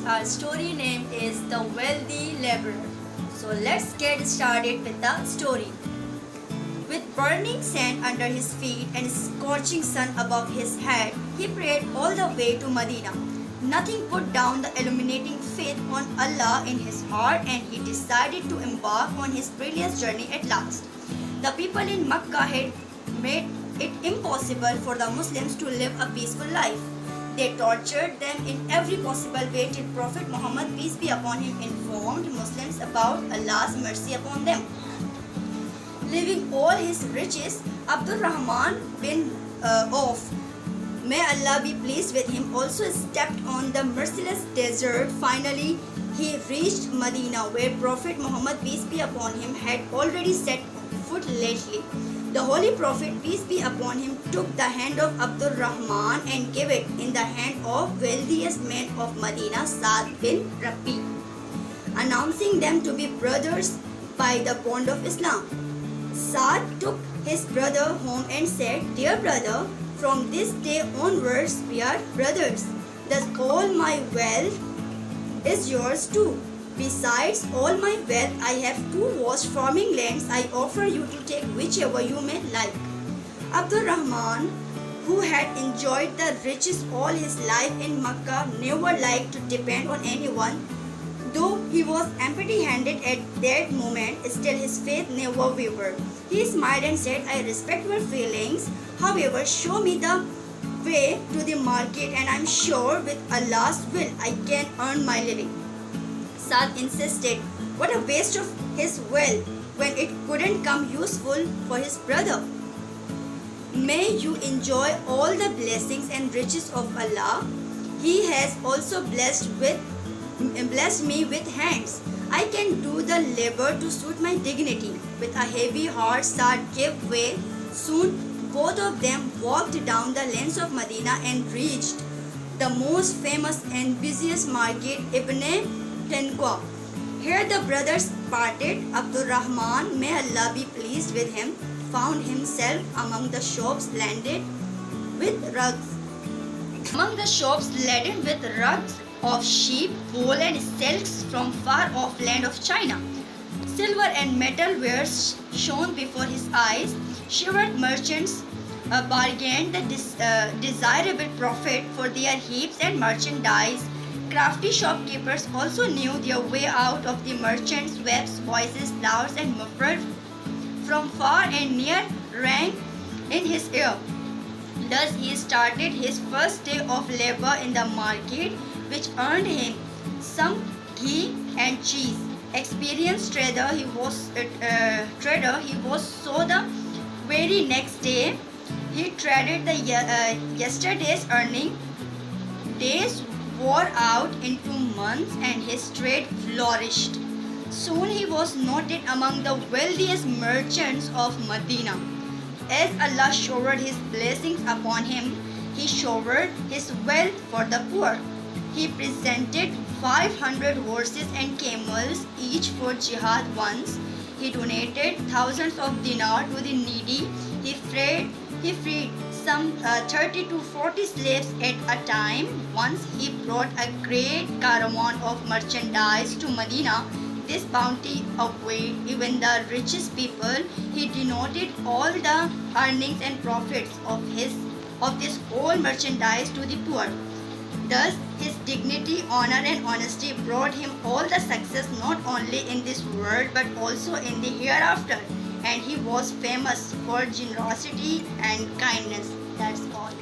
our story name is The Wealthy Laborer. So let's get started with the story. With burning sand under his feet and scorching sun above his head, he prayed all the way to Medina. Nothing put down the illuminating faith on Allah in his heart, and he decided to embark on his perilous journey at last. The people in Makkah had made it impossible for the Muslims to live a peaceful life. They tortured them in every possible way till Prophet Muhammad, peace be upon him, informed Muslims about Allah's mercy upon them. Leaving all his riches, Abdul Rahman bin Auf, may Allah be pleased with him, also stepped on the merciless desert. Finally, he reached Medina, where Prophet Muhammad, peace be upon him, had already set foot lately. The Holy Prophet, peace be upon him, took the hand of Abdul Rahman and gave it in the hand of wealthiest man of Medina, Saad bin Rabi, announcing them to be brothers by the bond of Islam. Saad took his brother home and said, "Dear brother, from this day onwards we are brothers. Thus all my wealth is yours too. Besides all my wealth, I have 2 vast farming lands. I offer you to take whichever you may like." Abdul Rahman, who had enjoyed the riches all his life in Makkah, never liked to depend on anyone. Though he was empty-handed at that moment, still his faith never wavered. He smiled and said, "I respect your feelings. However, show me the way to the market, and I'm sure with Allah's will I can earn my living." Saad insisted. What a waste of his wealth when it couldn't come useful for his brother. "May you enjoy all the blessings and riches of Allah. He has also blessed me with hands. I can do the labor to suit my dignity." With a heavy heart, Saad gave way. Soon both of them walked down the lanes of Medina and reached the most famous and busiest market, Ibn Tenqua. Here the brothers parted. Abdul Rahman, may Allah be pleased with him, found himself among the shops laden with rugs. Of sheep, wool and silks from far off land of China. Silver and metal wares shone before his eyes. Shrewd merchants bargained the desirable profit for their heaps and merchandise. Crafty shopkeepers also knew their way out of the merchants' webs. Voices loud and muffled from far and near rang in his ear. Thus he started his first day of labor in the market, which earned him some ghee and cheese. Experienced trader he was. So the very next day he traded the yesterday's earning. Days wore out into months and his trade flourished. Soon he was noted among the wealthiest merchants of Medina. As Allah showered his blessings upon him, he showered his wealth for the poor. He presented 500 horses and camels, each for jihad once. He donated thousands of dinar to the needy. He freed some 30 to 40 slaves at a time. Once he brought a great caravan of merchandise to Medina. This bounty outweighed even the richest people. He denoted all the earnings and profits of this whole merchandise to the poor. Thus, his dignity, honor and honesty brought him all the success not only in this world but also in the hereafter. And he was famous for generosity and kindness. That's all.